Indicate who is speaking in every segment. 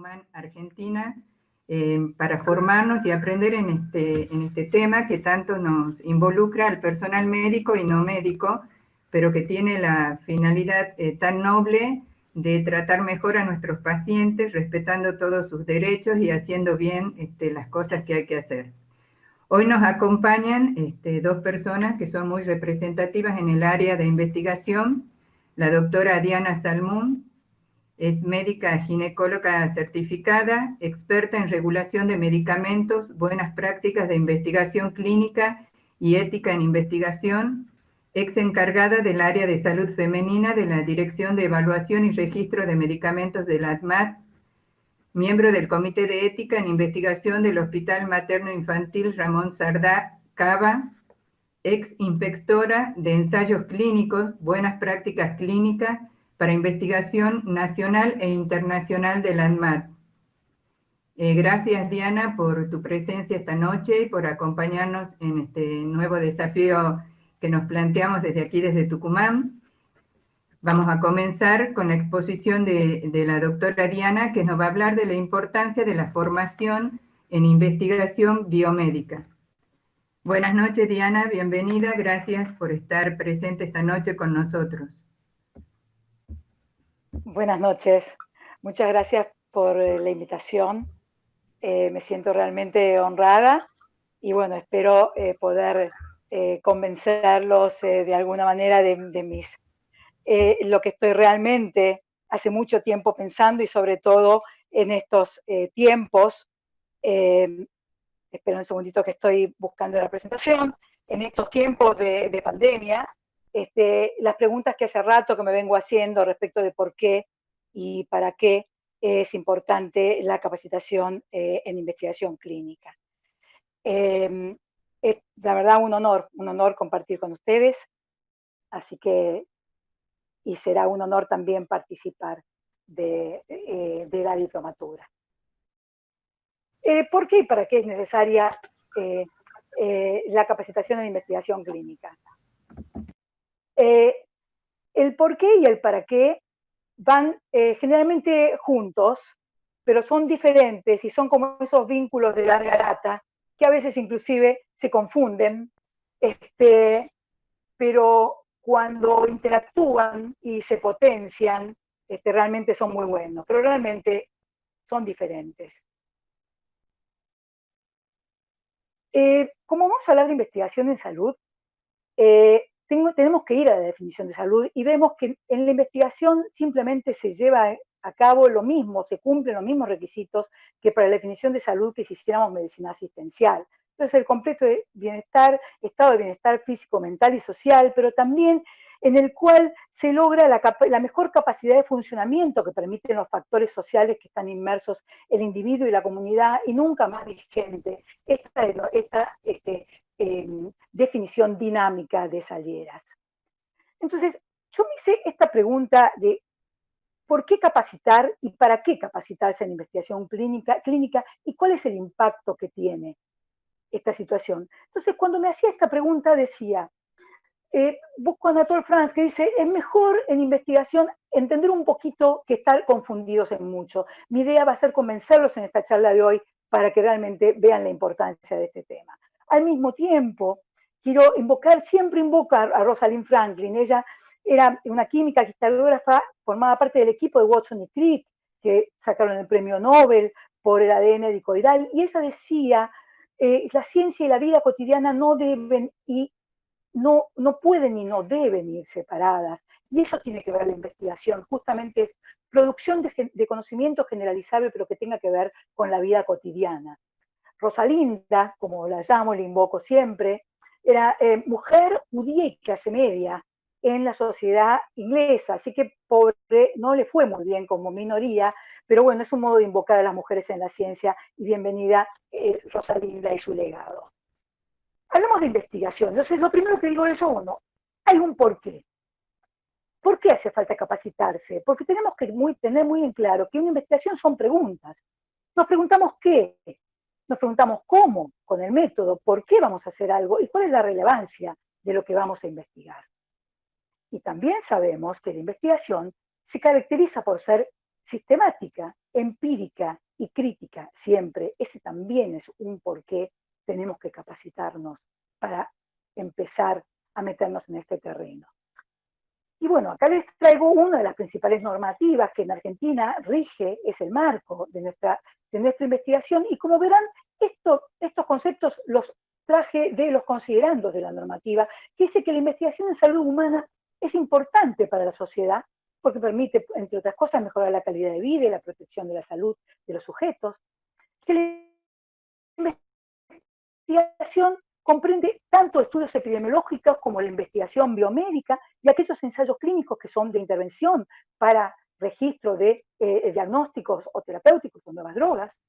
Speaker 1: Tucumán, Argentina, para formarnos y aprender en este tema que tanto nos involucra al personal médico y no médico, pero que tiene la finalidad tan noble de tratar mejor a nuestros pacientes, respetando todos sus derechos y haciendo bien las cosas que hay que hacer. Hoy nos acompañan dos personas que son muy representativas en el área de investigación. La doctora Diana Salmón es médica ginecóloga certificada, experta en regulación de medicamentos, buenas prácticas de investigación clínica y ética en investigación, ex encargada del área de salud femenina de la Dirección de Evaluación y Registro de Medicamentos de la ADMAT, miembro del Comité de Ética en Investigación del Hospital Materno Infantil Ramón Sardá Cava, ex inspectora de ensayos clínicos, buenas prácticas clínicas para investigación nacional e internacional de la ANMAT. Gracias, Diana, por tu presencia esta noche y por acompañarnos en este nuevo desafío que nos planteamos desde aquí, desde Tucumán. Vamos a comenzar con la exposición de la doctora Diana, que nos va a hablar de la importancia de la formación en investigación biomédica. Buenas noches, Diana, bienvenida, gracias por estar presente esta noche con nosotros.
Speaker 2: Buenas noches, muchas gracias por la invitación. Me siento realmente honrada y bueno, espero poder convencerlos de alguna manera de mis lo que estoy realmente hace mucho tiempo pensando y sobre todo en estos tiempos, espera un segundito que estoy buscando la presentación, en estos tiempos de pandemia, las preguntas que hace rato que me vengo haciendo respecto de por qué y para qué es importante la capacitación en investigación clínica. Es la verdad un honor compartir con ustedes, así que y será un honor también participar de la diplomatura. ¿Por qué y para qué es necesaria la capacitación en investigación clínica? El por qué y el para qué van generalmente juntos, pero son diferentes y son como esos vínculos de larga data que a veces inclusive se confunden, pero cuando interactúan y se potencian, realmente son muy buenos, pero realmente son diferentes. Como vamos a hablar de investigación en salud, tenemos que ir a la definición de salud y vemos que en la investigación simplemente se lleva a cabo lo mismo, se cumplen los mismos requisitos que para la definición de salud que si hiciéramos medicina asistencial. Entonces, el completo de bienestar, estado de bienestar físico, mental y social, pero también en el cual se logra la mejor capacidad de funcionamiento que permiten los factores sociales que están inmersos el individuo y la comunidad, y nunca más vigente esta definición dinámica de Salieras. Entonces, yo me hice esta pregunta de ¿por qué capacitar y para qué capacitarse en investigación clínica y cuál es el impacto que tiene esta situación? Entonces, cuando me hacía esta pregunta decía, busco a Anatole France que dice, es mejor en investigación entender un poquito que estar confundidos en mucho. Mi idea va a ser convencerlos en esta charla de hoy para que realmente vean la importancia de este tema. Al mismo tiempo, quiero siempre invocar a Rosalind Franklin. Ella era una química cristalógrafa, formaba parte del equipo de Watson y Crick, que sacaron el premio Nobel por el ADN dicoidal, y ella decía, la ciencia y la vida cotidiana no deben y no pueden y no deben ir separadas. Y eso tiene que ver la investigación, justamente es producción de conocimiento generalizable, pero que tenga que ver con la vida cotidiana. Rosalinda, como la llamo, la invoco siempre, era mujer judía y clase media en la sociedad inglesa, así que pobre, no le fue muy bien como minoría, pero bueno, es un modo de invocar a las mujeres en la ciencia, y bienvenida Rosalinda y su legado. Hablamos de investigación, entonces lo primero que digo es, bueno, hay un porqué. ¿Por qué hace falta capacitarse? Porque tenemos que tener muy en claro que una investigación son preguntas. Nos preguntamos qué, nos preguntamos cómo, con el método, por qué vamos a hacer algo y cuál es la relevancia de lo que vamos a investigar. Y también sabemos que la investigación se caracteriza por ser sistemática, empírica y crítica siempre. Ese también es un porqué tenemos que capacitarnos para empezar a meternos en este terreno. Y bueno, acá les traigo una de las principales normativas que en Argentina rige, es el marco de nuestra investigación, y como verán, estos conceptos los traje de los considerandos de la normativa, que dice que la investigación en salud humana es importante para la sociedad, porque permite, entre otras cosas, mejorar la calidad de vida y la protección de la salud de los sujetos, que la investigación comprende tanto estudios epidemiológicos como la investigación biomédica y aquellos ensayos clínicos que son de intervención para registro de diagnósticos o terapéuticos o nuevas drogas.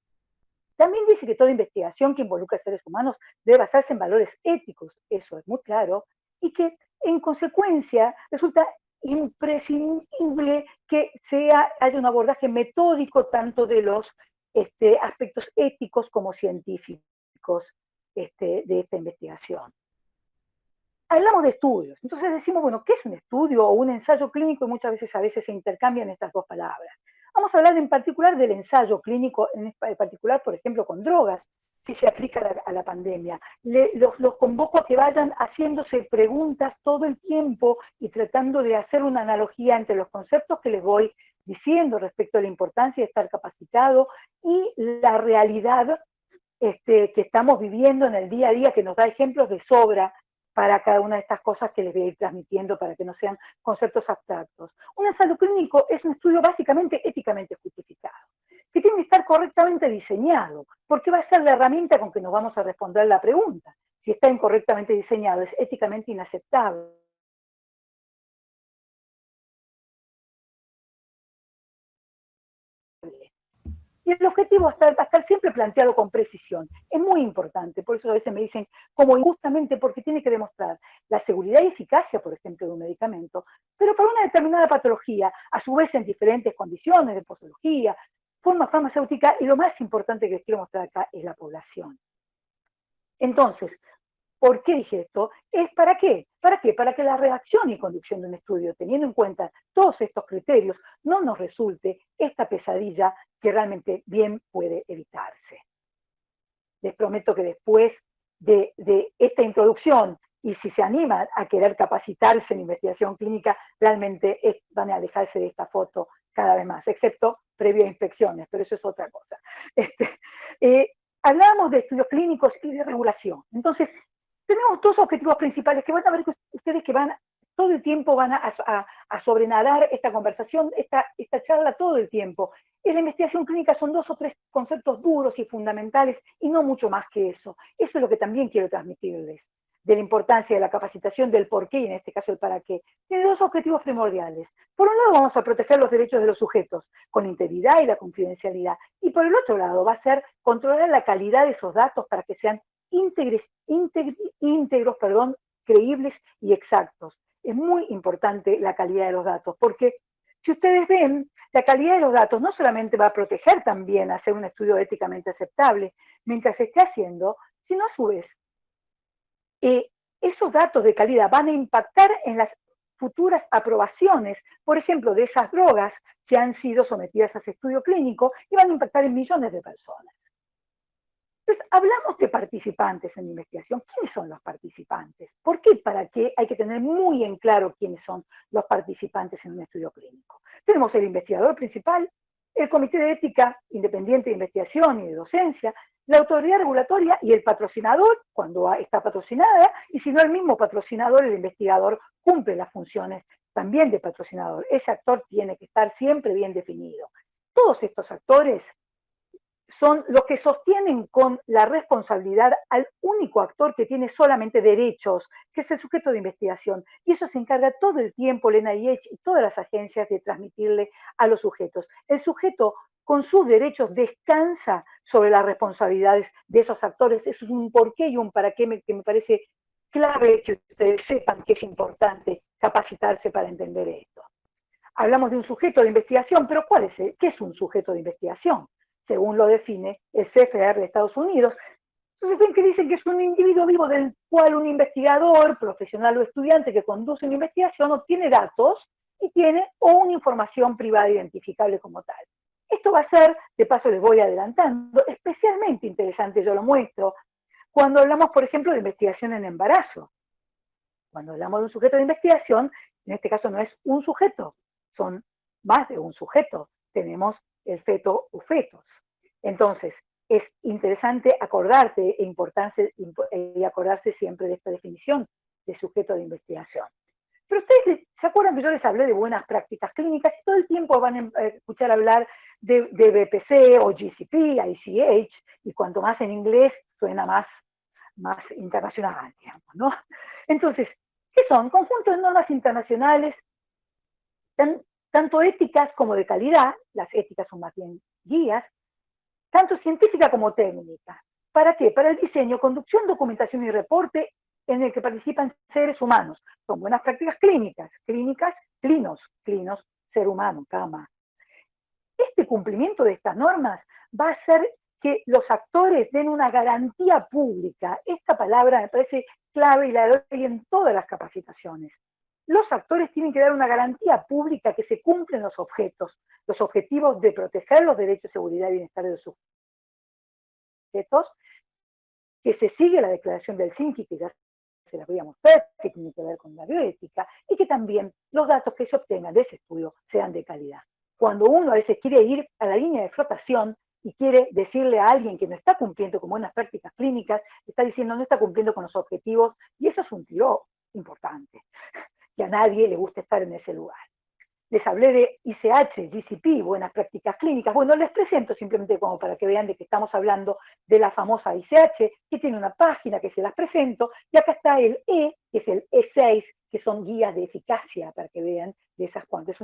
Speaker 2: También dice que toda investigación que involucra a seres humanos debe basarse en valores éticos, eso es muy claro, y que en consecuencia resulta imprescindible que haya un abordaje metódico tanto de los aspectos éticos como científicos de esta investigación. Hablamos de estudios, entonces decimos, bueno, ¿qué es un estudio o un ensayo clínico? Y muchas veces se intercambian estas dos palabras. Vamos a hablar en particular del ensayo clínico, en particular, por ejemplo, con drogas, que se aplica a la pandemia. Los convoco a que vayan haciéndose preguntas todo el tiempo y tratando de hacer una analogía entre los conceptos que les voy diciendo respecto a la importancia de estar capacitado y la realidad que estamos viviendo en el día a día, que nos da ejemplos de sobra para cada una de estas cosas que les voy a ir transmitiendo para que no sean conceptos abstractos. Un ensayo clínico es un estudio básicamente éticamente justificado, que tiene que estar correctamente diseñado, porque va a ser la herramienta con que nos vamos a responder la pregunta. Si está incorrectamente diseñado, es éticamente inaceptable. Y el objetivo va a estar siempre planteado con precisión. Es muy importante, por eso a veces me dicen, como injustamente, porque tiene que demostrar la seguridad y eficacia, por ejemplo, de un medicamento, pero para una determinada patología, a su vez en diferentes condiciones de posología, forma farmacéutica, y lo más importante que les quiero mostrar acá es la población. Entonces, ¿por qué dije esto? ¿Es para qué? ¿Para qué? Para que la redacción y conducción de un estudio, teniendo en cuenta todos estos criterios, no nos resulte esta pesadilla que realmente bien puede evitarse. Les prometo que después de esta introducción, y si se animan a querer capacitarse en investigación clínica, realmente van a alejarse de esta foto cada vez más, excepto previo a inspecciones, pero eso es otra cosa. Hablábamos de estudios clínicos y de regulación. Entonces, tenemos dos objetivos principales que van a ver ustedes que todo el tiempo van a sobrenadar esta conversación, esta charla todo el tiempo. En la investigación clínica son 2 o 3 conceptos duros y fundamentales y no mucho más que eso. Eso es lo que también quiero transmitirles, de la importancia de la capacitación, del por qué y en este caso el para qué. Tiene 2 objetivos primordiales. Por un lado vamos a proteger los derechos de los sujetos con la integridad y la confidencialidad, y por el otro lado va a ser controlar la calidad de esos datos para que sean íntegros, creíbles y exactos. Es muy importante la calidad de los datos, porque si ustedes ven, la calidad de los datos no solamente va a proteger también hacer un estudio éticamente aceptable mientras se esté haciendo, sino a su vez, esos datos de calidad van a impactar en las futuras aprobaciones, por ejemplo, de esas drogas que han sido sometidas a ese estudio clínico y van a impactar en millones de personas. Entonces, hablamos de participantes en investigación. ¿Quiénes son los participantes? ¿Por qué y para qué? Hay que tener muy en claro quiénes son los participantes en un estudio clínico. Tenemos el investigador principal, el Comité de Ética Independiente de Investigación y de Docencia, la autoridad regulatoria y el patrocinador, cuando está patrocinada, y si no el mismo patrocinador, el investigador cumple las funciones también de patrocinador. Ese actor tiene que estar siempre bien definido. Todos estos actores son los que sostienen con la responsabilidad al único actor que tiene solamente derechos, que es el sujeto de investigación. Y eso se encarga todo el tiempo el NIH y todas las agencias de transmitirle a los sujetos. El sujeto con sus derechos descansa sobre las responsabilidades de esos actores. Eso es un porqué y un para qué que me parece clave que ustedes sepan que es importante capacitarse para entender esto. Hablamos de un sujeto de investigación, pero ¿qué es un sujeto de investigación? Según lo define el CFR de Estados Unidos. Entonces ven que dicen que es un individuo vivo del cual un investigador, profesional o estudiante que conduce una investigación obtiene datos y tiene o una información privada identificable como tal. Esto va a ser, de paso les voy adelantando, especialmente interesante, yo lo muestro, cuando hablamos, por ejemplo, de investigación en embarazo. Cuando hablamos de un sujeto de investigación, en este caso no es un sujeto, son más de un sujeto. Tenemos el feto u fetos. Entonces, es interesante acordarte y acordarse siempre de esta definición de sujeto de investigación. Pero ustedes se acuerdan que yo les hablé de buenas prácticas clínicas y todo el tiempo van a escuchar hablar de BPC o GCP, ICH, y cuanto más en inglés suena más internacional, digamos, ¿no? Entonces, ¿qué son? Conjuntos de normas internacionales, tanto éticas como de calidad, las éticas son más bien guías, tanto científica como técnica. ¿Para qué? Para el diseño, conducción, documentación y reporte en el que participan seres humanos. Son buenas prácticas clínicas, clinos, ser humano, cama. Este cumplimiento de estas normas va a hacer que los actores den una garantía pública. Esta palabra me parece clave y la doy en todas las capacitaciones. Los actores tienen que dar una garantía pública que se cumplen los objetivos de proteger los derechos, seguridad y bienestar de los sujetos, que se sigue la declaración del CINCI, que ya se la voy a mostrar, que tiene que ver con la bioética, y que también los datos que se obtengan de ese estudio sean de calidad. Cuando uno a veces quiere ir a la línea de flotación y quiere decirle a alguien que no está cumpliendo con buenas prácticas clínicas, está diciendo no está cumpliendo con los objetivos, y eso es un tiro importante, que a nadie le gusta estar en ese lugar. Les hablé de ICH, GCP, buenas prácticas clínicas. Bueno, les presento simplemente como para que vean de que estamos hablando de la famosa ICH, que tiene una página que se las presento, y acá está el E, que es el E6, que son guías de eficacia, para que vean de esas cuantas.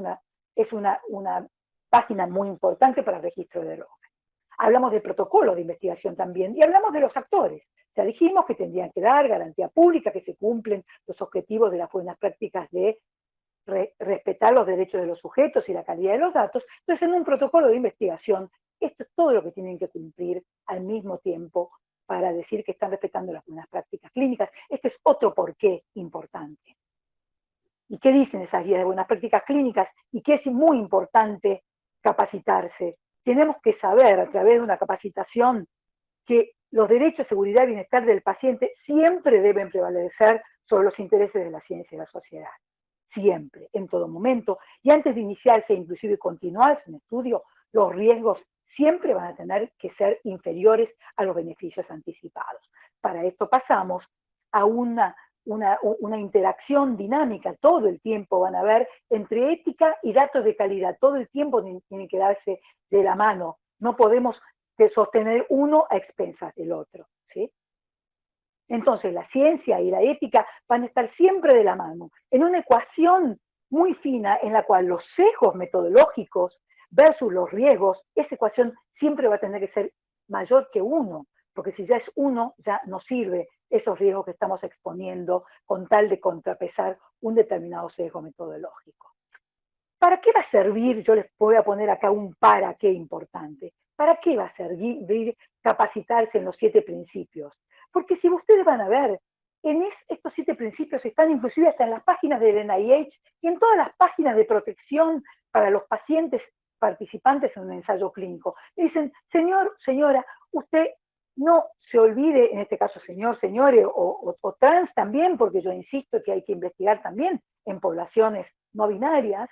Speaker 2: Es una página muy importante para el registro de drogas. Hablamos de protocolos de investigación también, y hablamos de los actores. Ya dijimos que tendrían que dar garantía pública, que se cumplen los objetivos de las buenas prácticas de respetar los derechos de los sujetos y la calidad de los datos. Entonces, en un protocolo de investigación, esto es todo lo que tienen que cumplir al mismo tiempo para decir que están respetando las buenas prácticas clínicas. Este es otro porqué importante. ¿Y qué dicen esas guías de buenas prácticas clínicas? Y que es muy importante capacitarse. Tenemos que saber a través de una capacitación que los derechos, seguridad y bienestar del paciente siempre deben prevalecer sobre los intereses de la ciencia y la sociedad. Siempre, en todo momento, y antes de iniciarse, inclusive continuarse un estudio, los riesgos siempre van a tener que ser inferiores a los beneficios anticipados. Para esto pasamos a una interacción dinámica, todo el tiempo van a ver entre ética y datos de calidad, todo el tiempo tienen que darse de la mano, no podemos sostener uno a expensas del otro, ¿sí? Entonces, la ciencia y la ética van a estar siempre de la mano, en una ecuación muy fina en la cual los sesgos metodológicos versus los riesgos, esa ecuación siempre va a tener que ser mayor que 1, porque si ya es 1, ya no sirve esos riesgos que estamos exponiendo con tal de contrapesar un determinado sesgo metodológico. ¿Para qué va a servir? Yo les voy a poner acá un para qué importante. ¿Para qué va a servir capacitarse en los 7 principios? Porque si ustedes van a ver, en estos 7 principios están inclusive hasta en las páginas del NIH y en todas las páginas de protección para los pacientes participantes en un ensayo clínico. Le dicen, señor, señora, usted no se olvide, en este caso señor, señores, o trans también, porque yo insisto que hay que investigar también en poblaciones no binarias,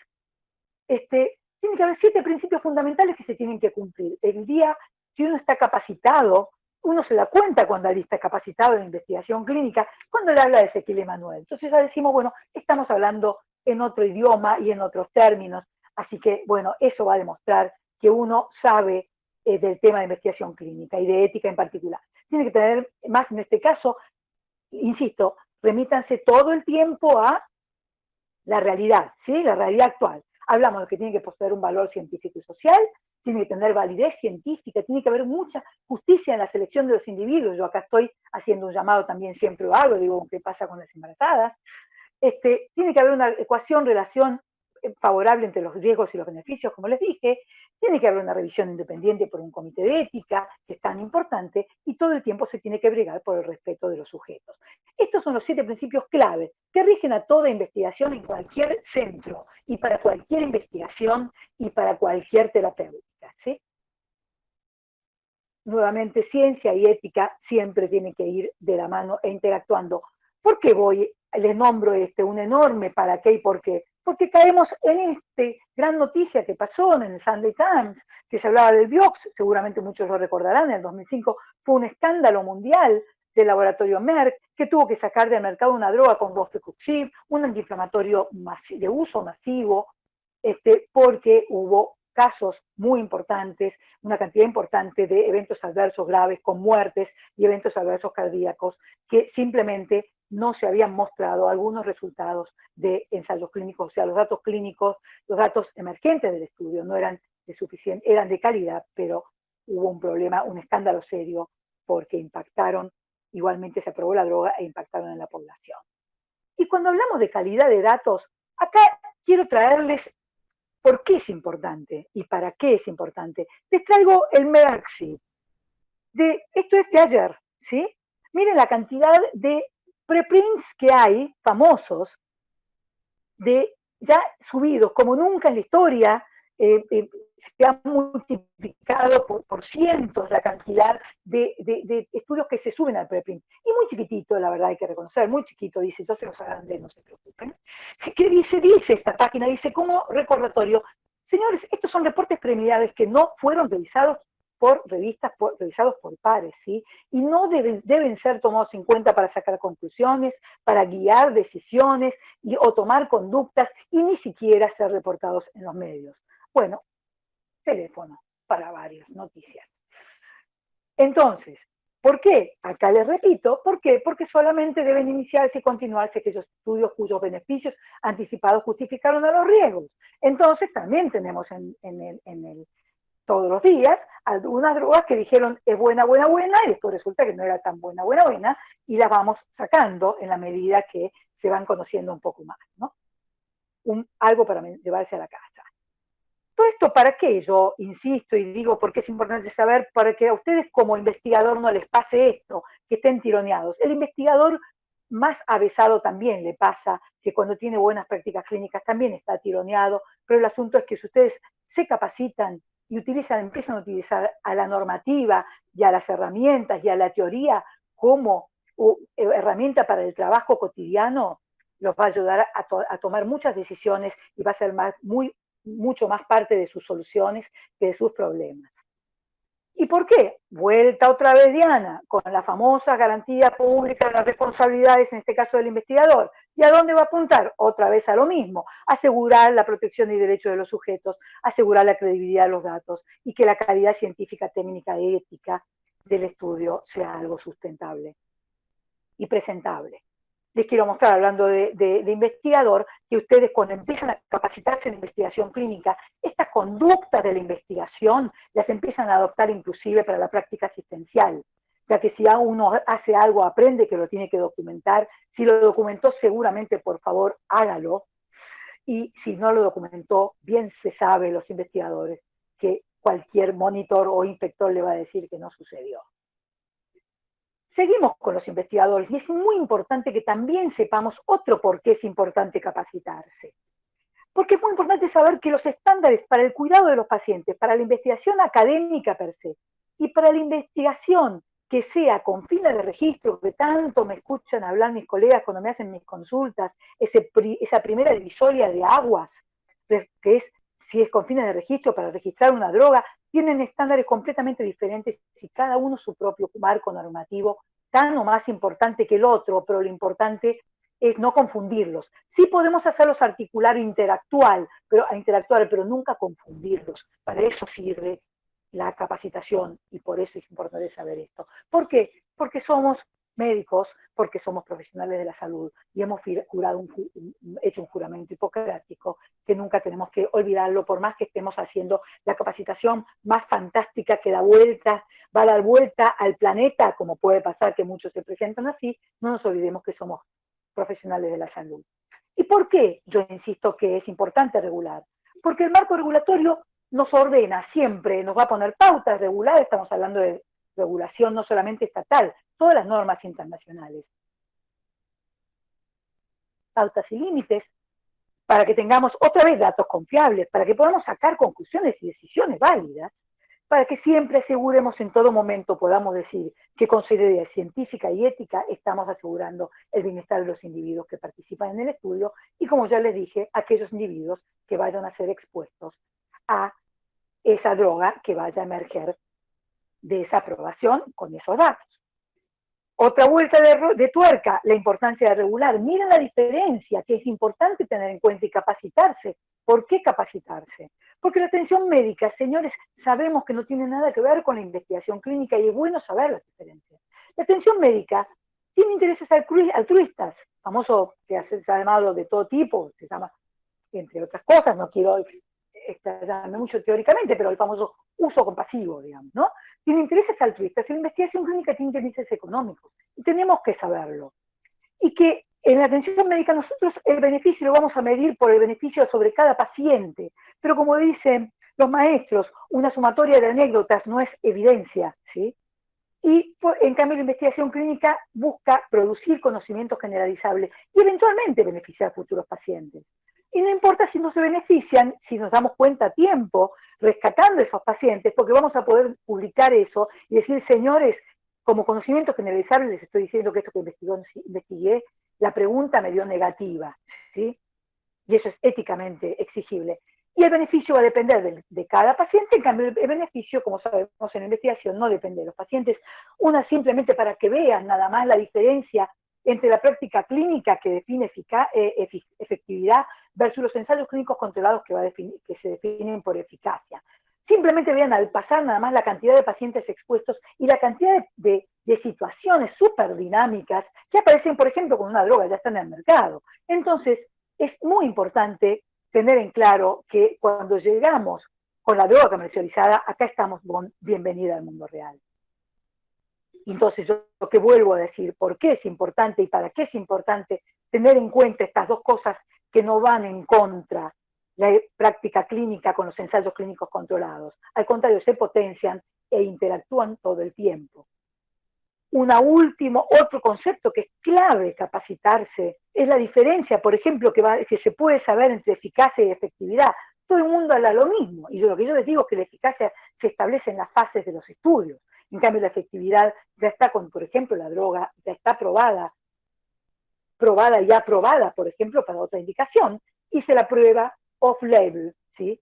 Speaker 2: tiene que haber 7 principios fundamentales que se tienen que cumplir. El día que uno está capacitado, uno se da cuenta cuando alguien está capacitado en investigación clínica, cuando le habla de Ezequiel Emanuel. Entonces ya decimos, bueno, estamos hablando en otro idioma y en otros términos, así que, bueno, eso va a demostrar que uno sabe del tema de investigación clínica y de ética en particular. Tiene que tener, más en este caso, insisto, remítanse todo el tiempo a la realidad, ¿sí? La realidad actual. Hablamos de que tiene que poseer un valor científico y social, tiene que tener validez científica, tiene que haber mucha justicia en la selección de los individuos. Yo acá estoy haciendo un llamado, también siempre lo hago, digo, ¿qué pasa con las embarazadas? Tiene que haber una ecuación, relación favorable entre los riesgos y los beneficios, como les dije, tiene que haber una revisión independiente por un comité de ética, que es tan importante, y todo el tiempo se tiene que bregar por el respeto de los sujetos. Estos son los 7 principios clave que rigen a toda investigación en cualquier centro, y para cualquier investigación y para cualquier terapéutica. ¿sí? Nuevamente, ciencia y ética siempre tienen que ir de la mano e interactuando. ¿Por qué les nombro un enorme para qué y por qué? Porque caemos en gran noticia que pasó en el Sunday Times, que se hablaba del Vioxx, seguramente muchos lo recordarán, en el 2005 fue un escándalo mundial del laboratorio Merck, que tuvo que sacar del mercado una droga con rofecoxib, un antiinflamatorio de uso masivo, porque hubo casos muy importantes, una cantidad importante de eventos adversos graves con muertes y eventos adversos cardíacos que simplemente no se habían mostrado algunos resultados de ensayos clínicos, o sea, los datos clínicos, los datos emergentes del estudio no eran de suficiente, eran de calidad, pero hubo un problema, un escándalo serio, porque impactaron, igualmente se aprobó la droga e impactaron en la población. Y cuando hablamos de calidad de datos, acá quiero traerles por qué es importante y para qué es importante. Les traigo el Merxi. Esto es de ayer, ¿sí? Miren la cantidad de preprints que hay, famosos, ya subidos, como nunca en la historia, se ha multiplicado por cientos la cantidad de estudios que se suben al preprint. Y muy chiquitito, la verdad hay que reconocer, muy chiquito, dice, yo se los agrandé, no se preocupen. ¿Qué dice? Dice esta página, dice como recordatorio, señores, estos son reportes preliminares que no fueron revisados por revistas, revisados por pares, ¿sí? Y no deben ser tomados en cuenta para sacar conclusiones, para guiar decisiones o tomar conductas, y ni siquiera ser reportados en los medios. Bueno, teléfono para varias noticias. Entonces, ¿por qué? Acá les repito, ¿por qué? Porque solamente deben iniciarse y continuarse aquellos estudios cuyos beneficios anticipados justificaron a los riesgos. Entonces, también tenemos todos los días algunas drogas que dijeron es buena, buena, buena, y después resulta que no era tan buena, buena, buena, y las vamos sacando en la medida que se van conociendo un poco más, ¿no? Algo para llevarse a la casa. Todo esto, ¿para qué? Yo insisto y digo porque es importante saber, para que a ustedes como investigador no les pase esto, que estén tironeados. El investigador más avesado también le pasa que cuando tiene buenas prácticas clínicas también está tironeado, pero el asunto es que si ustedes se capacitan y empiezan a utilizar a la normativa y a las herramientas y a la teoría como herramienta para el trabajo cotidiano, los va a ayudar a tomar muchas decisiones y va a ser mucho más parte de sus soluciones que de sus problemas. ¿Y por qué? Vuelta otra vez, Diana, con la famosa garantía pública de las responsabilidades, en este caso del investigador. ¿Y a dónde va a apuntar? Otra vez a lo mismo, asegurar la protección y derechos de los sujetos, asegurar la credibilidad de los datos y que la calidad científica, técnica y ética del estudio sea algo sustentable y presentable. Les quiero mostrar, hablando de investigador, que ustedes cuando empiezan a capacitarse en investigación clínica, estas conductas de la investigación las empiezan a adoptar inclusive para la práctica asistencial, ya que si uno hace algo, aprende que lo tiene que documentar. Si lo documentó, seguramente, por favor, hágalo. Y si no lo documentó, bien se sabe los investigadores que cualquier monitor o inspector le va a decir que no sucedió. Seguimos con los investigadores y es muy importante que también sepamos otro por qué es importante capacitarse. Porque es muy importante saber que los estándares para el cuidado de los pacientes, para la investigación académica per se, y para la investigación que sea con fines de registro, que tanto me escuchan hablar mis colegas cuando me hacen mis consultas, esa primera divisoria de aguas, que es si es con fines de registro para registrar una droga, tienen estándares completamente diferentes y cada uno su propio marco normativo, tan o más importante que el otro, pero lo importante es no confundirlos. Sí podemos hacerlos articular e interactuar, pero nunca confundirlos. Para eso sirve la capacitación y por eso es importante saber esto. ¿Por qué? Porque somos médicos, porque somos profesionales de la salud y hemos hecho un juramento hipocrático que nunca tenemos que olvidarlo, por más que estemos haciendo la capacitación más fantástica que va a dar vuelta al planeta, como puede pasar que muchos se presentan así, no nos olvidemos que somos profesionales de la salud. ¿Y por qué yo insisto que es importante regular? Porque el marco regulatorio nos ordena siempre, nos va a poner pautas reguladas, estamos hablando de regulación no solamente estatal, todas las normas internacionales. Pautas y límites, para que tengamos otra vez datos confiables, para que podamos sacar conclusiones y decisiones válidas, para que siempre aseguremos en todo momento, podamos decir que con seriedad científica y ética estamos asegurando el bienestar de los individuos que participan en el estudio y, como ya les dije, aquellos individuos que vayan a ser expuestos a esa droga que vaya a emerger de esa aprobación con esos datos. Otra vuelta de tuerca, la importancia de regular. Miren la diferencia, que es importante tener en cuenta y capacitarse. ¿Por qué capacitarse? Porque la atención médica, señores, sabemos que no tiene nada que ver con la investigación clínica y es bueno saber las diferencias. La atención médica tiene intereses altruistas, famoso que se ha llamado de todo tipo, se llama, entre otras cosas, no quiero explayarme mucho teóricamente, pero el famoso uso compasivo, digamos, ¿no? Tiene intereses altruistas y la investigación clínica tiene intereses económicos, y tenemos que saberlo. Y que en la atención médica nosotros el beneficio lo vamos a medir por el beneficio sobre cada paciente, pero como dicen los maestros, una sumatoria de anécdotas no es evidencia, ¿sí? Y en cambio la investigación clínica busca producir conocimientos generalizables y eventualmente beneficiar a futuros pacientes. Y no importa si no se benefician, si nos damos cuenta a tiempo, rescatando a esos pacientes, porque vamos a poder publicar eso y decir, señores, como conocimiento generalizable les estoy diciendo que esto que investigué, la pregunta me dio negativa, ¿sí? Y eso es éticamente exigible. Y el beneficio va a depender de cada paciente, en cambio el beneficio, como sabemos en la investigación, no depende de los pacientes. Una simplemente para que vean nada más la diferencia entre la práctica clínica que define efectividad versus los ensayos clínicos controlados que se definen por eficacia. Simplemente vean al pasar nada más la cantidad de pacientes expuestos y la cantidad de situaciones súper dinámicas que aparecen, por ejemplo, con una droga, ya está en el mercado. Entonces, es muy importante tener en claro que cuando llegamos con la droga comercializada, acá estamos bienvenida al mundo real. Entonces, yo lo que vuelvo a decir, ¿por qué es importante y para qué es importante tener en cuenta estas dos cosas que no van en contra la práctica clínica con los ensayos clínicos controlados? Al contrario, se potencian e interactúan todo el tiempo. Otro concepto que es clave capacitarse es la diferencia, por ejemplo, que se puede saber entre eficacia y efectividad. Todo el mundo habla lo mismo, y lo que yo les digo es que la eficacia se establece en las fases de los estudios. En cambio, la efectividad ya está con, por ejemplo, la droga, ya está probada y aprobada, por ejemplo, para otra indicación, y se la prueba off-label, ¿sí?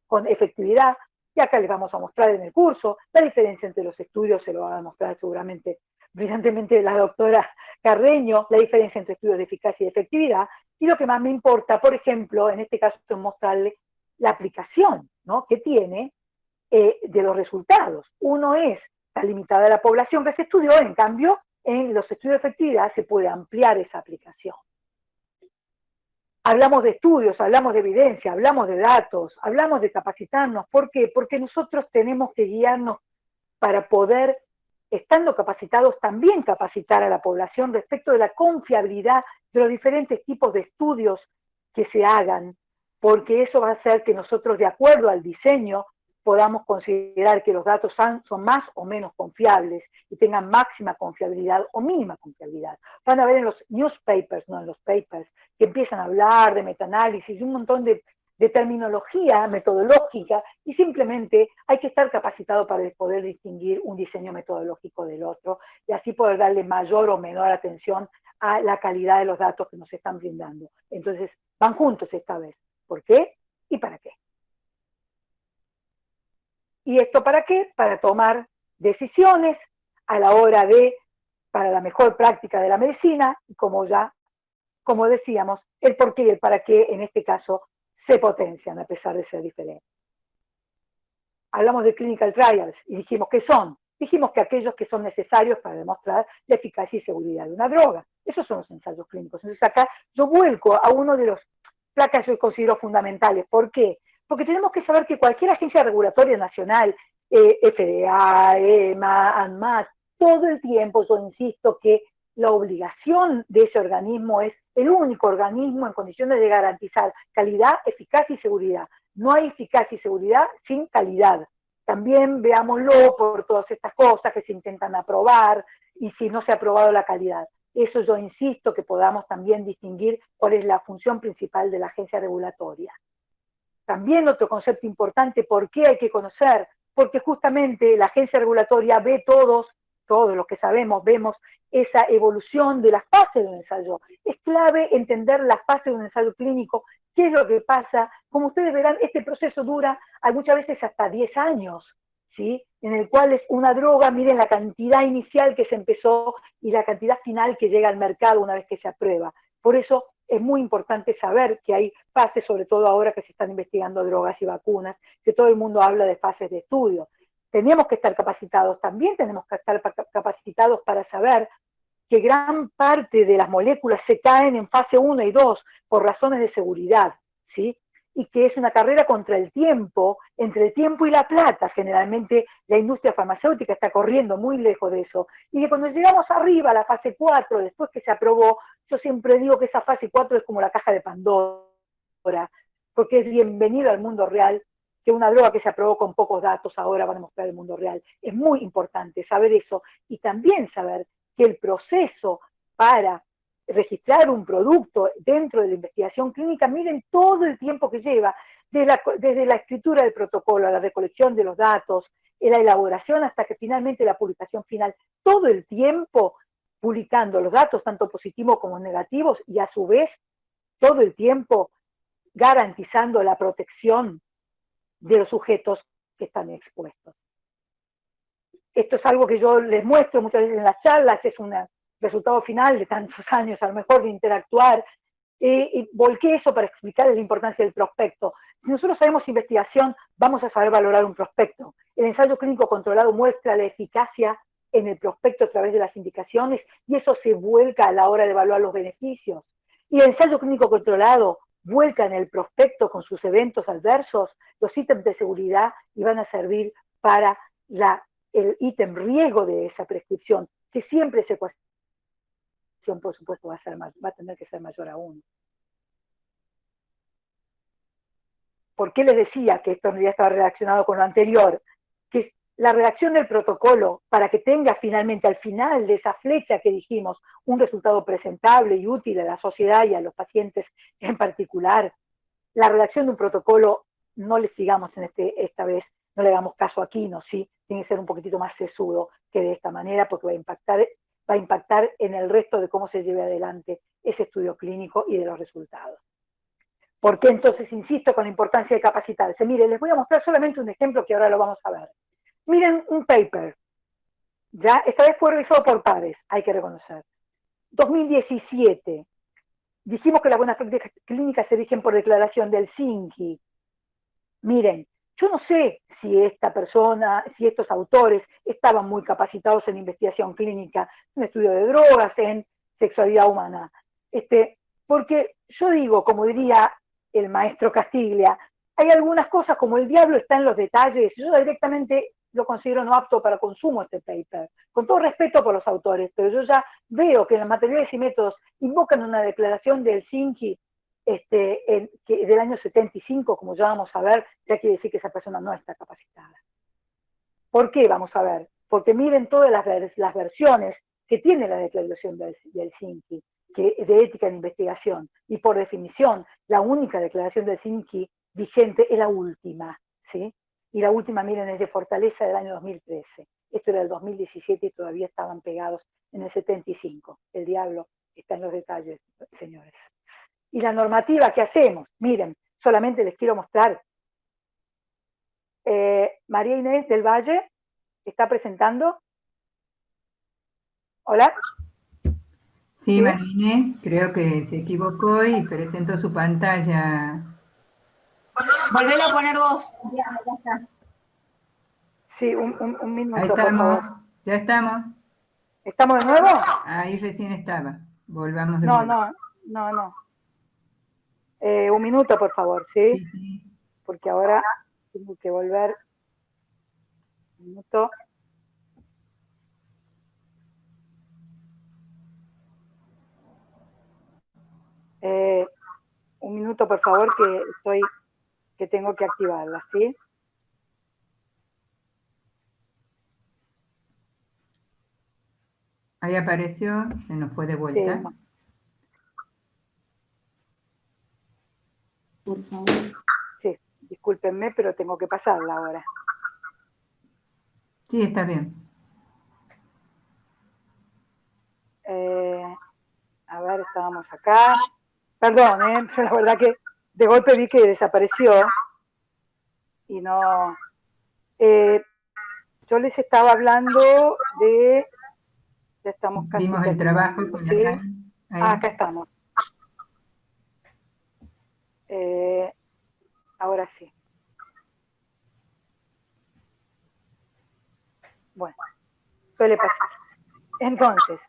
Speaker 2: Con efectividad. Y acá les vamos a mostrar en el curso la diferencia entre los estudios, se lo va a mostrar seguramente brillantemente la doctora Carreño, la diferencia entre estudios de eficacia y efectividad, y lo que más me importa, por ejemplo, en este caso es mostrarle la aplicación, ¿no?, que tiene de los resultados. Uno es, está limitada a la población que se estudió, en cambio, en los estudios de efectividad se puede ampliar esa aplicación. Hablamos de estudios, hablamos de evidencia, hablamos de datos, hablamos de capacitarnos. ¿Por qué? Porque nosotros tenemos que guiarnos para poder, estando capacitados, también capacitar a la población respecto de la confiabilidad de los diferentes tipos de estudios que se hagan, porque eso va a hacer que nosotros, de acuerdo al diseño, podamos considerar que los datos son más o menos confiables y tengan máxima confiabilidad o mínima confiabilidad. Van a ver en los newspapers, no en los papers, que empiezan a hablar de metaanálisis y un montón de terminología metodológica, y simplemente hay que estar capacitado para poder distinguir un diseño metodológico del otro y así poder darle mayor o menor atención a la calidad de los datos que nos están brindando. Entonces, van juntos esta vez. ¿Por qué y para qué? ¿Y esto para qué? Para tomar decisiones a la hora para la mejor práctica de la medicina, y como decíamos, el por qué y el para qué en este caso se potencian a pesar de ser diferentes. Hablamos de clinical trials y dijimos ¿qué son? Dijimos que aquellos que son necesarios para demostrar la eficacia y seguridad de una droga. Esos son los ensayos clínicos. Entonces acá yo vuelco a uno de los placas que yo considero fundamentales. ¿Por qué? Porque tenemos que saber que cualquier agencia regulatoria nacional, FDA, EMA, ANMAT, todo el tiempo yo insisto que la obligación de ese organismo es el único organismo en condiciones de garantizar calidad, eficacia y seguridad. No hay eficacia y seguridad sin calidad. También veámoslo por todas estas cosas que se intentan aprobar y si no se ha aprobado la calidad. Eso yo insisto que podamos también distinguir cuál es la función principal de la agencia regulatoria. También otro concepto importante, ¿por qué hay que conocer porque justamente la agencia regulatoria ve todos los que sabemos, vemos esa evolución de las fases de un ensayo. Es clave entender las fases de un ensayo clínico, qué es lo que pasa. Como ustedes verán, este proceso dura muchas veces hasta 10 años, ¿sí? En el cual es una droga, miren la cantidad inicial que se empezó y la cantidad final que llega al mercado una vez que se aprueba. Por eso es muy importante saber que hay fases, sobre todo ahora que se están investigando drogas y vacunas, que todo el mundo habla de fases de estudio. Tenemos que estar capacitados, también tenemos que estar capacitados para saber que gran parte de las moléculas se caen en fase 1 y 2 por razones de seguridad, ¿sí? Y que es una carrera contra el tiempo, entre el tiempo y la plata. Generalmente la industria farmacéutica está corriendo muy lejos de eso. Y que cuando llegamos arriba a la fase 4, después que se aprobó, yo siempre digo que esa fase 4 es como la caja de Pandora, porque es bienvenido al mundo real, que una droga que se aprobó con pocos datos ahora va a demostrar el mundo real. Es muy importante saber eso y también saber que el proceso para registrar un producto dentro de la investigación clínica, miren todo el tiempo que lleva, desde la escritura del protocolo, a la recolección de los datos, la elaboración hasta que finalmente la publicación final, todo el tiempo publicando los datos, tanto positivos como negativos, y a su vez, todo el tiempo garantizando la protección de los sujetos que están expuestos. Esto es algo que yo les muestro muchas veces en las charlas, es un resultado final de tantos años, a lo mejor, de interactuar, y volqué eso para explicarles la importancia del prospecto. Si nosotros sabemos investigación, vamos a saber valorar un prospecto. El ensayo clínico controlado muestra la eficacia en el prospecto a través de las indicaciones, y eso se vuelca a la hora de evaluar los beneficios. Y el ensayo clínico controlado vuelca en el prospecto con sus eventos adversos, los ítems de seguridad, y van a servir para el ítem riesgo de esa prescripción, que siempre esa ecuación, por supuesto, va a tener que ser mayor aún. ¿Por qué les decía que esto en realidad estaba relacionado con lo anterior? Que la redacción del protocolo, para que tenga finalmente al final de esa flecha que dijimos, un resultado presentable y útil a la sociedad y a los pacientes en particular, la redacción de un protocolo, no le sigamos esta vez, no le damos caso aquí, no, sí, tiene que ser un poquitito más sesudo que de esta manera, porque va a impactar en el resto de cómo se lleve adelante ese estudio clínico y de los resultados. ¿Por qué entonces insisto con la importancia de capacitarse? Miren, les voy a mostrar solamente un ejemplo que ahora lo vamos a ver. Miren un paper, ya esta vez fue realizado por pares, hay que reconocer. 2017, dijimos que las buenas prácticas clínicas se rigen por declaración del CINCI. Miren, yo no sé si esta persona, si estos autores estaban muy capacitados en investigación clínica, en estudio de drogas, en sexualidad humana. Porque yo digo, como diría el maestro Castiglia, hay algunas cosas como el diablo está en los detalles, yo directamente lo considero no apto para consumo este paper, con todo respeto por los autores, pero yo ya veo que los materiales y métodos invocan una declaración del CINCI del año 75, como ya vamos a ver, ya quiere decir que esa persona no está capacitada. ¿Por qué? Vamos a ver. Porque miren todas las versiones que tiene la declaración del CINCI, que de ética en investigación, y por definición, la única declaración del CINCI vigente es la última, ¿sí? Y la última, miren, es de Fortaleza del año 2013. Esto era del 2017 y todavía estaban pegados en el 75. El diablo está en los detalles, señores. Y la normativa que hacemos, miren, solamente les quiero mostrar. María Inés del Valle está presentando. ¿Hola?
Speaker 1: Sí, María Inés, creo que se equivocó y presentó su pantalla.
Speaker 3: Volvelo a poner vos. Ya está.
Speaker 2: Sí, un minuto,
Speaker 1: Ahí
Speaker 2: por favor.
Speaker 1: estamos, ya estamos.
Speaker 2: ¿Estamos de nuevo?
Speaker 1: Ahí recién estaba. Volvamos de
Speaker 2: No,
Speaker 1: nuevo.
Speaker 2: no. Un minuto, por favor, ¿sí?
Speaker 1: Sí, sí.
Speaker 2: Porque ahora tengo que volver. Un minuto. Un minuto, por favor, que tengo que activarla, ¿sí?
Speaker 1: Ahí apareció, se nos fue de vuelta.
Speaker 2: Sí,
Speaker 3: Por favor.
Speaker 2: sí, discúlpenme, pero tengo que pasarla ahora.
Speaker 1: Sí, está bien.
Speaker 2: A ver, estábamos acá. Perdón, pero la verdad que de golpe vi que desapareció y no... yo les estaba hablando de... Ya estamos casi
Speaker 1: Vimos el trabajo
Speaker 2: terminando,
Speaker 1: con
Speaker 2: ¿sí?
Speaker 1: la ahí.
Speaker 2: Acá estamos. Ahora sí. Bueno, suele pasar. Entonces,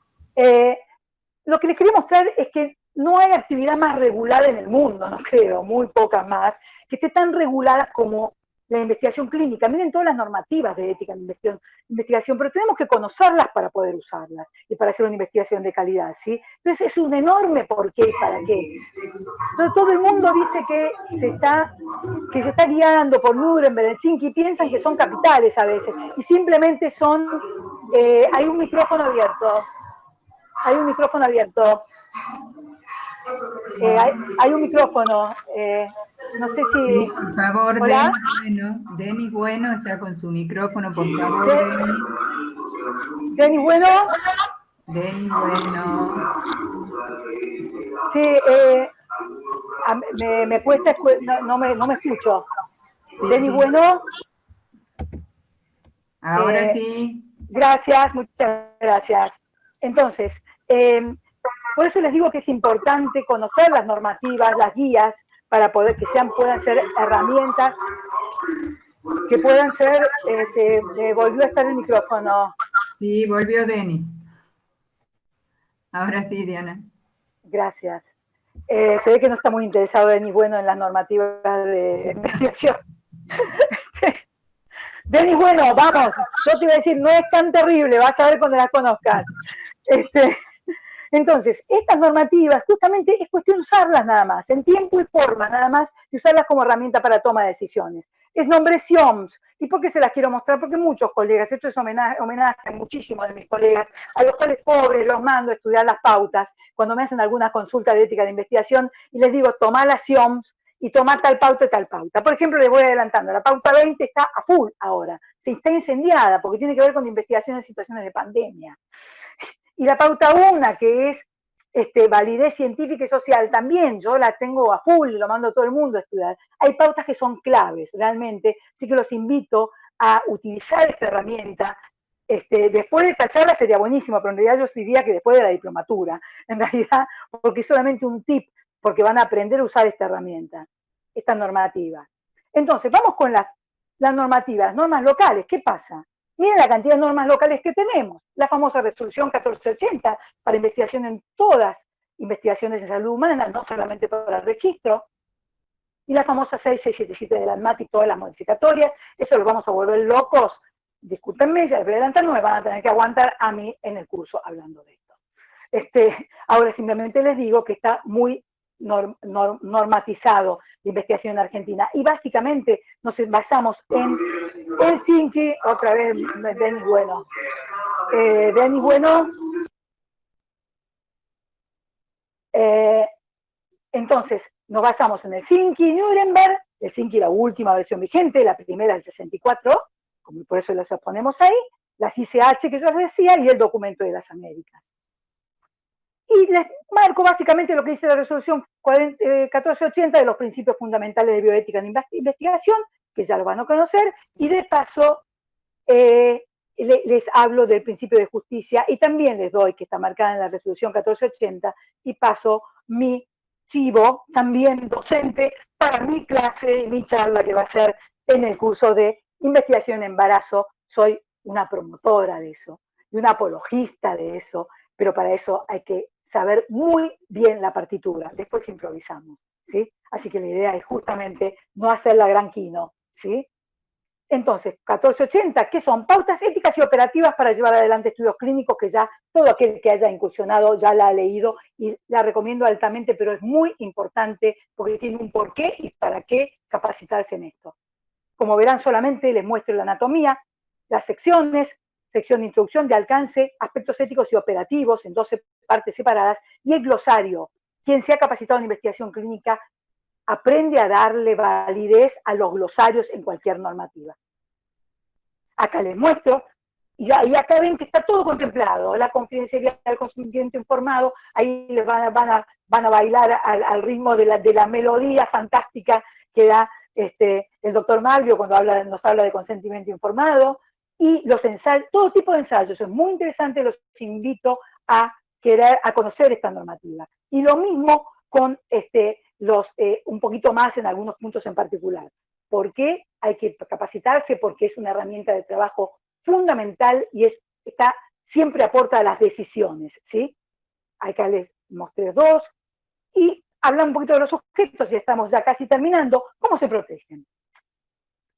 Speaker 2: lo que les quería mostrar es que no hay actividad más regulada en el mundo, no creo, muy pocas más, que esté tan regulada como la investigación clínica. Miren todas las normativas de ética en investigación, pero tenemos que conocerlas para poder usarlas y para hacer una investigación de calidad, ¿sí? Entonces es un enorme por qué y para qué. Entonces, todo el mundo dice que se está guiando por Nuremberg, Helsinki, y piensan que son capitales a veces, y simplemente son, hay un micrófono abierto. Hay un micrófono abierto. Hay un micrófono. No sé si...
Speaker 1: Sí, por favor,
Speaker 2: ¿Hola?
Speaker 1: Denis Bueno está con su micrófono, por favor, Denis.
Speaker 2: ¿Denis Bueno?
Speaker 1: Denis Bueno.
Speaker 2: Sí, me cuesta, no me escucho.
Speaker 1: Sí,
Speaker 2: Denis
Speaker 1: sí.
Speaker 2: Bueno.
Speaker 1: Ahora sí.
Speaker 2: Gracias, muchas gracias. Entonces, por eso les digo que es importante conocer las normativas, las guías, para poder que puedan ser herramientas, que puedan ser, se volvió a estar el micrófono.
Speaker 1: Sí, volvió Denis. Ahora sí, Diana.
Speaker 2: Gracias. Se ve que no está muy interesado Denis Bueno en las normativas de investigación. Denis Bueno, vamos, yo te iba a decir, no es tan terrible, vas a ver cuando las conozcas. Entonces, estas normativas, justamente es cuestión de usarlas nada más, en tiempo y forma nada más, y usarlas como herramienta para toma de decisiones. Es nombre SIOMS. ¿Y por qué se las quiero mostrar? Porque muchos colegas, esto es homenaje a muchísimos de mis colegas, a los cuales pobres los mando a estudiar las pautas, cuando me hacen alguna consulta de ética de investigación, y les digo, tomá las SIOMS, y tomar tal pauta y tal pauta. Por ejemplo, les voy adelantando, la pauta 20 está a full ahora, se está incendiada, porque tiene que ver con investigación en situaciones de pandemia. Y la pauta 1, que es validez científica y social, también yo la tengo a full, lo mando a todo el mundo a estudiar. Hay pautas que son claves, realmente, así que los invito a utilizar esta herramienta. Después de esta charla sería buenísimo, pero en realidad yo diría que después de la diplomatura, en realidad, porque es solamente un tip, porque van a aprender a usar esta herramienta, esta normativa. Entonces, vamos con las normativas, las normas locales. ¿Qué pasa? Miren la cantidad de normas locales que tenemos. La famosa resolución 1480 para investigación en todas investigaciones de salud humana, no solamente para el registro. Y la famosa 6677 de la ANMAT y todas las modificatorias. Eso lo vamos a volver locos. Discúlpenme, ya les voy a adelantar, no me van a tener que aguantar a mí en el curso hablando de esto. Ahora simplemente les digo que está muy normatizado la investigación en Argentina. Y básicamente nos basamos en Helsinki, otra vez Denis Bueno. Denis Bueno. Entonces, nos basamos en Helsinki y Nuremberg. Helsinki, la última versión vigente, la primera del 64, como por eso las ponemos ahí, las ICH que yo les decía y el documento de las Américas. Y les marco básicamente lo que dice la resolución 1480 de los principios fundamentales de bioética en investigación, que ya lo van a conocer, y de paso les hablo del principio de justicia y también les doy, que está marcada en la resolución 1480, y paso mi chivo, también docente, para mi clase y mi charla que va a ser en el curso de investigación en embarazo. Soy una promotora de eso y una apologista de eso, pero para eso hay que saber muy bien la partitura, después improvisamos, ¿sí? Así que la idea es justamente no hacer la gran keynote, ¿sí? Entonces, 1480, ¿qué son? Pautas éticas y operativas para llevar adelante estudios clínicos, que ya todo aquel que haya incursionado ya la ha leído y la recomiendo altamente, pero es muy importante porque tiene un porqué y para qué capacitarse en esto. Como verán, solamente les muestro la anatomía, las secciones, sección de introducción, de alcance, aspectos éticos y operativos en 12 partes separadas, y el glosario. Quien se ha capacitado en investigación clínica aprende a darle validez a los glosarios en cualquier normativa. Acá les muestro y acá ven que está todo contemplado, la confidencialidad del consentimiento informado, ahí les van a bailar al ritmo de la melodía fantástica que da el doctor Maglio cuando nos habla de consentimiento informado, y los ensayos, todo tipo de ensayos, es muy interesante, los invito a conocer esta normativa. Y lo mismo con un poquito más en algunos puntos en particular. ¿Por qué hay que capacitarse? Porque es una herramienta de trabajo fundamental y siempre aporta a las decisiones, ¿sí? Acá les mostré dos, y hablan un poquito de los sujetos, y estamos ya casi terminando. ¿Cómo se protegen?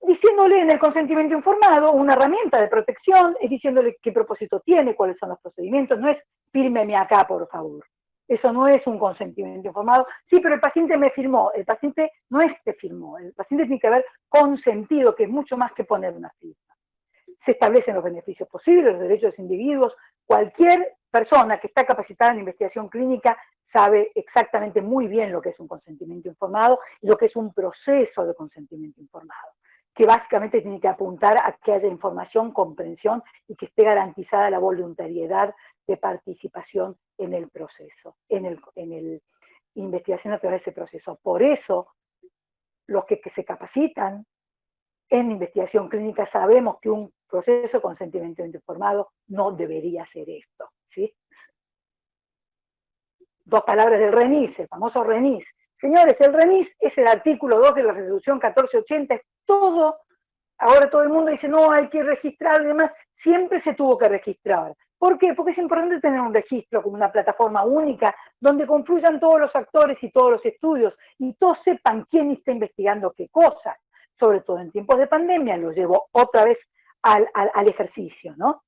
Speaker 2: Diciéndole en el consentimiento informado una herramienta de protección, es diciéndole qué propósito tiene, cuáles son los procedimientos, no es fírmeme acá, por favor. Eso no es un consentimiento informado. Sí, pero el paciente me firmó. El paciente no es que firmó, el paciente tiene que haber consentido, que es mucho más que poner una firma. Se establecen los beneficios posibles, los derechos de los individuos. Cualquier persona que está capacitada en investigación clínica sabe exactamente muy bien lo que es un consentimiento informado y lo que es un proceso de consentimiento informado, que básicamente tiene que apuntar a que haya información, comprensión y que esté garantizada la voluntariedad de participación en el proceso, en el investigación a través de ese proceso. Por eso, los que se capacitan en investigación clínica sabemos que un proceso de consentimiento informado no debería ser esto, ¿sí? Dos palabras del RENIS, el famoso RENIS. Señores, el RENIS es el artículo 2 de la resolución 1480, es todo. Ahora todo el mundo dice, no, hay que registrar y demás. Siempre se tuvo que registrar. ¿Por qué? Porque es importante tener un registro como una plataforma única donde confluyan todos los actores y todos los estudios y todos sepan quién está investigando qué cosas. Sobre todo en tiempos de pandemia, lo llevo otra vez al ejercicio, ¿no?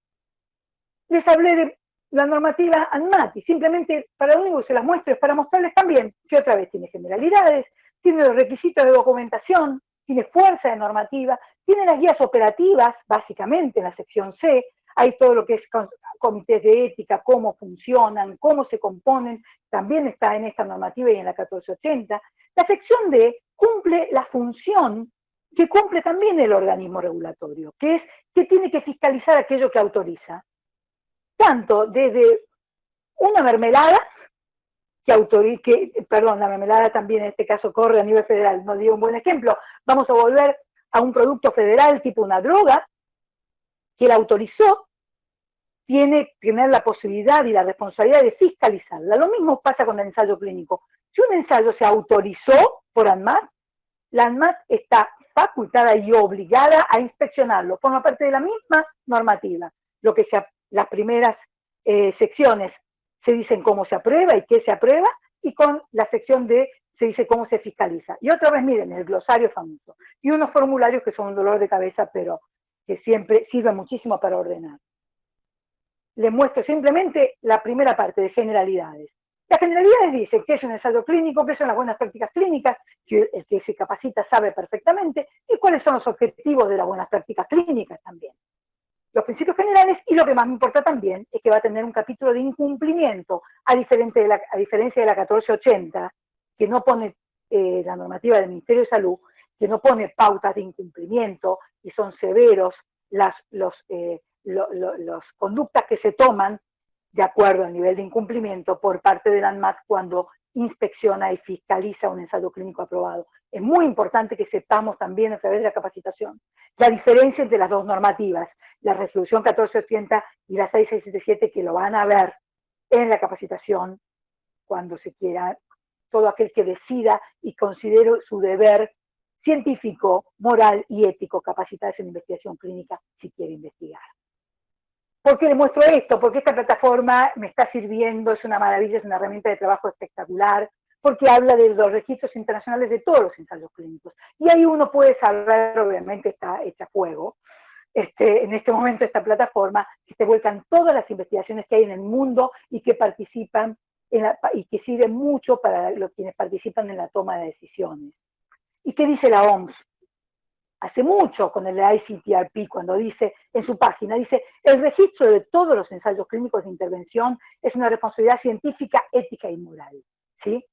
Speaker 2: Les hablé de la normativa ANMAT y simplemente para lo único que se las muestro es para mostrarles también que otra vez tiene generalidades, tiene los requisitos de documentación, tiene fuerza de normativa, tiene las guías operativas, básicamente en la sección C, hay todo lo que es comités de ética, cómo funcionan, cómo se componen, también está en esta normativa y en la 1480. La sección D cumple la función que cumple también el organismo regulatorio, que es que tiene que fiscalizar aquello que autoriza. Tanto desde una mermelada, la mermelada también en este caso corre a nivel federal, no digo un buen ejemplo, vamos a volver a un producto federal tipo una droga, que la autorizó, tiene que tener la posibilidad y la responsabilidad de fiscalizarla. Lo mismo pasa con el ensayo clínico. Si un ensayo se autorizó por ANMAT, la ANMAT está facultada y obligada a inspeccionarlo, forma parte de la misma normativa. Las primeras secciones se dicen cómo se aprueba y qué se aprueba, y con la sección D se dice cómo se fiscaliza. Y otra vez, miren, el glosario famoso. Y unos formularios que son un dolor de cabeza, pero que siempre sirven muchísimo para ordenar. Les muestro simplemente la primera parte de generalidades. Las generalidades dicen qué es un ensayo clínico, qué son las buenas prácticas clínicas, que el que se capacita sabe perfectamente, y cuáles son los objetivos de las buenas prácticas clínicas también. Los principios generales, y lo que más me importa también es que va a tener un capítulo de incumplimiento, a diferencia de la 1480, que no pone la normativa del Ministerio de Salud, que no pone pautas de incumplimiento y son severos las conductas que se toman de acuerdo al nivel de incumplimiento por parte del ANMAT cuando inspecciona y fiscaliza un ensayo clínico aprobado. Es muy importante que sepamos también a través de la capacitación la diferencia entre las dos normativas, la resolución 1480 y la 6677, que lo van a ver en la capacitación cuando se quiera, todo aquel que decida y considere su deber científico, moral y ético capacitarse en investigación clínica si quiere investigar. ¿Por qué les muestro esto? Porque esta plataforma me está sirviendo, es una maravilla, es una herramienta de trabajo espectacular, porque habla de los registros internacionales de todos los ensayos clínicos. Y ahí uno puede saber, obviamente está hecha a fuego, en este momento esta plataforma, que se vuelcan todas las investigaciones que hay en el mundo y que participan y que sirven mucho para los quienes participan en la toma de decisiones. ¿Y qué dice la OMS? Hace mucho con el ICTRP, cuando dice en su página, dice, el registro de todos los ensayos clínicos de intervención es una responsabilidad científica, ética y moral, ¿sí?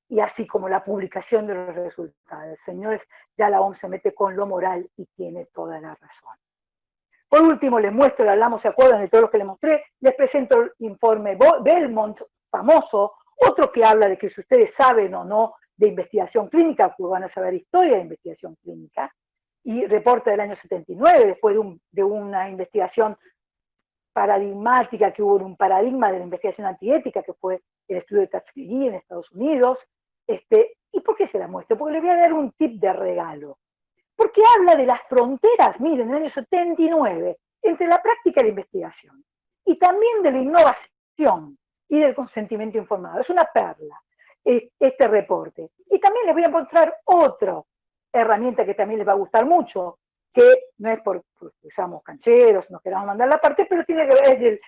Speaker 2: Y así como la publicación de los resultados. Señores, ya la OMS se mete con lo moral y tiene toda la razón. Por último, les muestro, hablamos, ¿se acuerdan de todos los que les mostré? Les presento el informe Belmont, famoso, otro que habla de que si ustedes saben o no de investigación clínica, pues van a saber historia de investigación clínica, y reporte del año 79, después de una investigación paradigmática que hubo en un paradigma de la investigación antiética, que fue el estudio de Tuskegee en Estados Unidos. ¿Y por qué se la muestro? Porque les voy a dar un tip de regalo. Porque habla de las fronteras, miren, en el año 79, entre la práctica y la investigación, y también de la innovación y del consentimiento informado. Es una perla este reporte. Y también les voy a mostrar otra herramienta que también les va a gustar mucho, que no es porque seamos cancheros, nos queramos mandar la parte, pero tiene que ver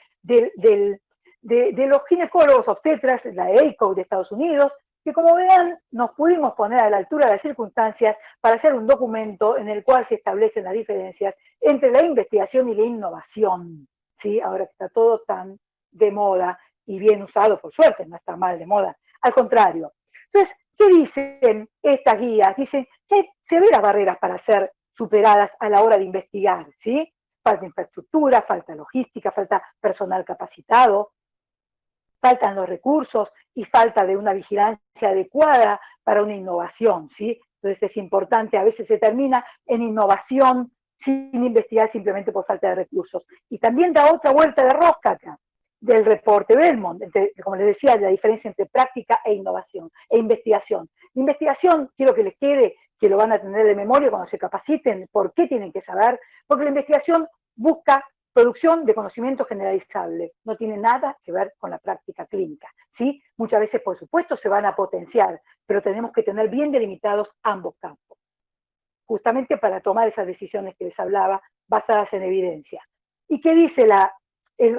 Speaker 2: de los ginecólogos obstetras, la ACO de Estados Unidos, que como vean nos pudimos poner a la altura de las circunstancias para hacer un documento en el cual se establecen las diferencias entre la investigación y la innovación, ¿sí? Ahora que está todo tan de moda y bien usado, por suerte, no está mal de moda, al contrario. Entonces, ¿qué dicen estas guías? Dicen que hay severas barreras para ser superadas a la hora de investigar, ¿sí? Falta infraestructura, falta logística, falta personal capacitado, faltan los recursos y falta de una vigilancia adecuada para una innovación, ¿sí? Entonces es importante, a veces se termina en innovación sin investigar simplemente por falta de recursos. Y también da otra vuelta de rosca acá, del reporte Belmont, como les decía, la diferencia entre práctica e innovación, e investigación. La investigación, quiero que les quede, que lo van a tener de memoria cuando se capaciten, ¿por qué tienen que saber? Porque la investigación busca producción de conocimiento generalizable, no tiene nada que ver con la práctica clínica, ¿sí? Muchas veces, por supuesto, se van a potenciar, pero tenemos que tener bien delimitados ambos campos, justamente para tomar esas decisiones que les hablaba, basadas en evidencia. ¿Y qué dice el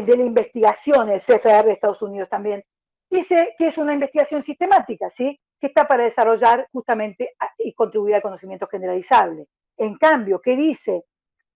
Speaker 2: de la investigación, el CFR de Estados Unidos también? Dice que es una investigación sistemática, ¿sí? Que está para desarrollar justamente y contribuir al conocimiento generalizable. En cambio, ¿qué dice?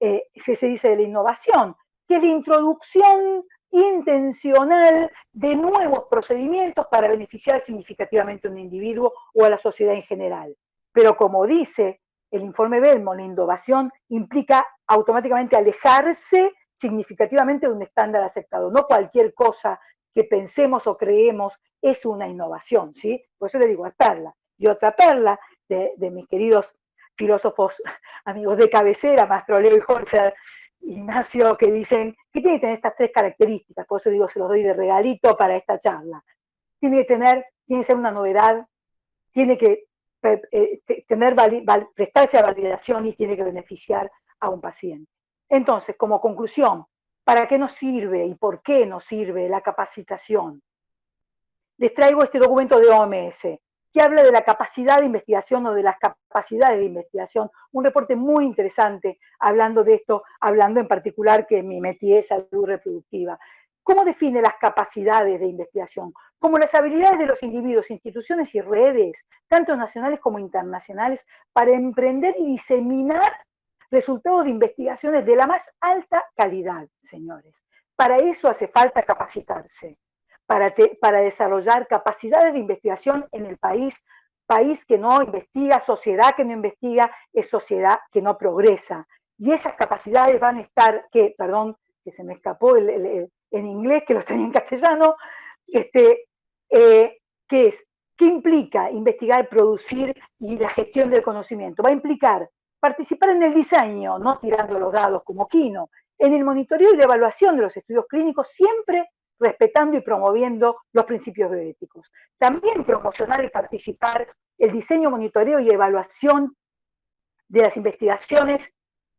Speaker 2: Se dice de la innovación, que es la introducción intencional de nuevos procedimientos para beneficiar significativamente a un individuo o a la sociedad en general. Pero como dice el informe Belmont, la innovación implica automáticamente alejarse significativamente de un estándar aceptado. No cualquier cosa que pensemos o creemos es una innovación, ¿sí? Por eso le digo, es perla. Y otra perla de mis queridos filósofos amigos de cabecera, Mastroleo y Holzer, Ignacio, que dicen que tiene que tener estas tres características, por eso digo, se los doy de regalito para esta charla. Tiene que ser una novedad, tiene que prestarse a validación y tiene que beneficiar a un paciente. Entonces, como conclusión, ¿para qué nos sirve y por qué nos sirve la capacitación? Les traigo este documento de OMS, que habla de la capacidad de investigación o de las capacidades de investigación, un reporte muy interesante hablando de esto, hablando en particular que mi métier es salud reproductiva. ¿Cómo define las capacidades de investigación? Como las habilidades de los individuos, instituciones y redes, tanto nacionales como internacionales, para emprender y diseminar resultados de investigaciones de la más alta calidad, señores. Para eso hace falta capacitarse. Para desarrollar capacidades de investigación en el país que no investiga, sociedad que no investiga, es sociedad que no progresa. Y esas capacidades van a estar, perdón, que se me escapó en inglés, que lo tenía en castellano, ¿qué implica investigar, producir y la gestión del conocimiento? Va a implicar participar en el diseño, no tirando los dados como Quino, en el monitoreo y la evaluación de los estudios clínicos, siempre respetando y promoviendo los principios bioéticos. También promocionar y participar el diseño, monitoreo y evaluación de las investigaciones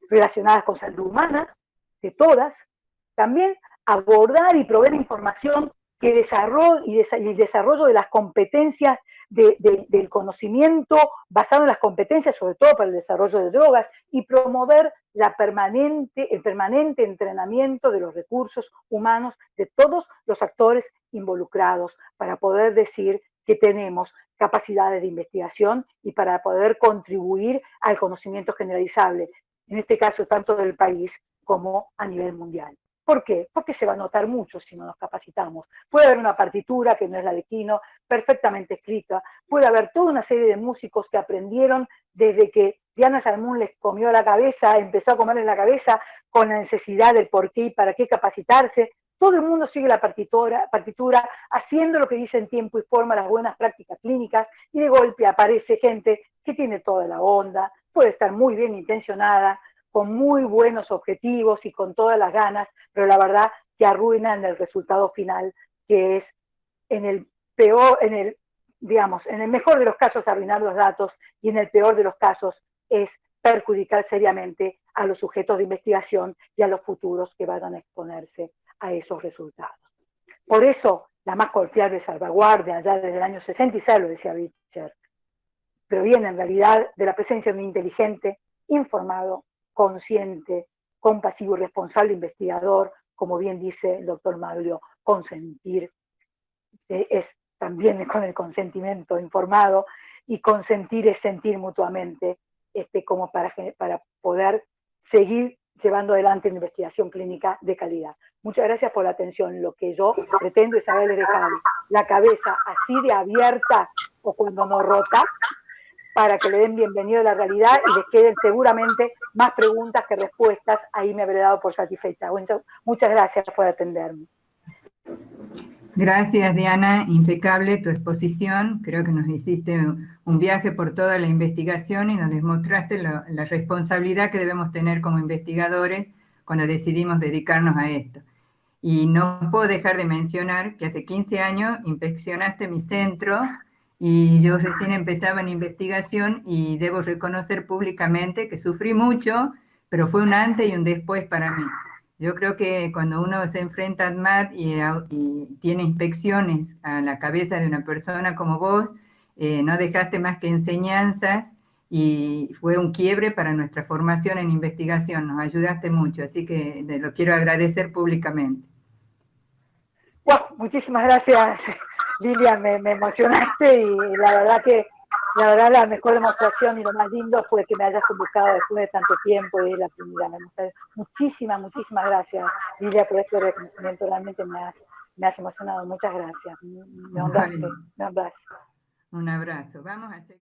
Speaker 2: relacionadas con salud humana, de todas. También abordar y proveer información que el desarrollo de las competencias del conocimiento basado en las competencias, sobre todo para el desarrollo de drogas, y promover el permanente entrenamiento de los recursos humanos de todos los actores involucrados para poder decir que tenemos capacidades de investigación y para poder contribuir al conocimiento generalizable, en este caso tanto del país como a nivel mundial. ¿Por qué? Porque se va a notar mucho si no nos capacitamos. Puede haber una partitura, que no es la de Quino, perfectamente escrita. Puede haber toda una serie de músicos que aprendieron desde que Diana Salmón les comió la cabeza, empezó a comerles la cabeza con la necesidad del por qué y para qué capacitarse. Todo el mundo sigue la partitura, haciendo lo que dice en tiempo y forma, las buenas prácticas clínicas, y de golpe aparece gente que tiene toda la onda, puede estar muy bien intencionada, con muy buenos objetivos y con todas las ganas, pero la verdad que arruinan el resultado final, que es en el mejor de los casos arruinar los datos y en el peor de los casos es perjudicar seriamente a los sujetos de investigación y a los futuros que vayan a exponerse a esos resultados. Por eso, la más confiable salvaguardia, ya desde el año 66, lo decía Richard, proviene en realidad de la presencia de un inteligente, informado, consciente, compasivo y responsable investigador, como bien dice el doctor Maglio, consentir, es también con el consentimiento informado, y consentir es sentir mutuamente, como para poder seguir llevando adelante una investigación clínica de calidad. Muchas gracias por la atención. Lo que yo pretendo es haberles dejado la cabeza así de abierta, o cuando no rota, para que le den bienvenido a la realidad y les queden seguramente más preguntas que respuestas. Ahí me habré dado por satisfecha. Muchas gracias por atenderme.
Speaker 1: Gracias, Diana, impecable tu exposición. Creo que nos hiciste un viaje por toda la investigación y nos demostraste la responsabilidad que debemos tener como investigadores cuando decidimos dedicarnos a esto. Y no puedo dejar de mencionar que hace 15 años inspeccionaste mi centro y yo recién empezaba en investigación, y debo reconocer públicamente que sufrí mucho, pero fue un antes y un después para mí. Yo creo que cuando uno se enfrenta a ADMAT y tiene inspecciones a la cabeza de una persona como vos, no dejaste más que enseñanzas, y fue un quiebre para nuestra formación en investigación. Nos ayudaste mucho, así que te lo quiero agradecer públicamente.
Speaker 2: Wow, muchísimas gracias, Lilia, me emocionaste, y la mejor demostración y lo más lindo fue que me hayas convocado después de tanto tiempo, y la primera. Muchísimas gracias, Lilia, por este reconocimiento. Realmente me has emocionado. Muchas gracias. Me honraste.
Speaker 1: Un abrazo. Vamos a hacer...